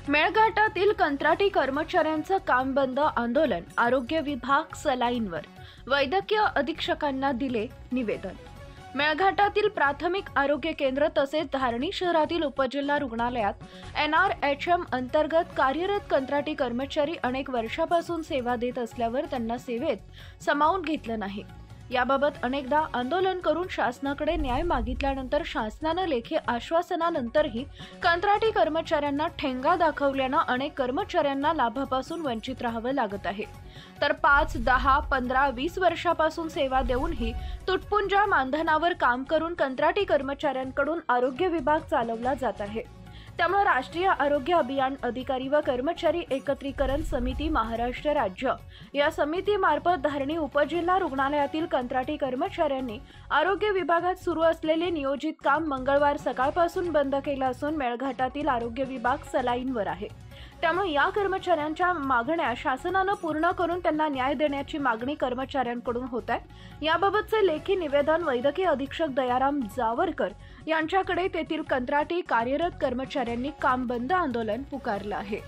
मेळघाटातील कंत्राटी कर्मचाऱ्यांचं काम बंद आंदोलन, आरोग्य विभाग सलाईनवर, वैद्यकीय अधीक्षकांना दिले निवेदन। मेळघाटातील प्राथमिक आरोग्य केंद्र तसेच धारणी शहरातील उपजिल्हा रुग्णालयात NRHM अंतर्गत कार्यरत कंत्राटी कर्मचारी अनेक वर्षापासून सेवा देत असल्यावर त्यांना सेवेत सामावून घेतलं नाही। याबाबत अनेकदा आंदोलन करून शासनाकडे न्याय मागितल्यानंतर शासनानं लेखी आश्वासनानंतरही कंत्राटी कर्मचाऱ्यांना ठेंगा दाखवल्यानं अनेक कर्मचाऱ्यांना लाभापासून वंचित राहावं लागत आहे। तर 5, 10, 15, 20 वर्षापासून सेवा देऊनही तुटपुंजा मानधनावर काम करून कंत्राटी कर्मचाऱ्यांकडून आरोग्य विभाग चालवला जात आहे। त्यामुळे राष्ट्रीय आरोग्य अभियान अधिकारी व कर्मचारी एकत्रीकरण समिती महाराष्ट्र राज्य या समितीमार्फत धारणी उपजिल्हा रुग्णालयातील कंत्राटी कर्मचाऱ्यांनी आरोग्य विभागात सुरू असलेले नियोजित काम मंगळवार सकाळपासून बंद केलं असून मेळघाटातील आरोग्य विभाग सलाईनवर आहे। त्यामुळे या कर्मचाऱ्यांच्या मागण्या शासनानं पूर्ण करून त्यांना न्याय देण्याची मागणी कर्मचाऱ्यांकडून होत आहे। याबाबतचे लेखी निवेदन वैद्यकीय अधीक्षक दयाराम जावरकर यांच्याकडे तेथील कंत्राटी कार्यरत कर्मचाऱ्यांनी काम बंद आंदोलन पुकारलं आहे।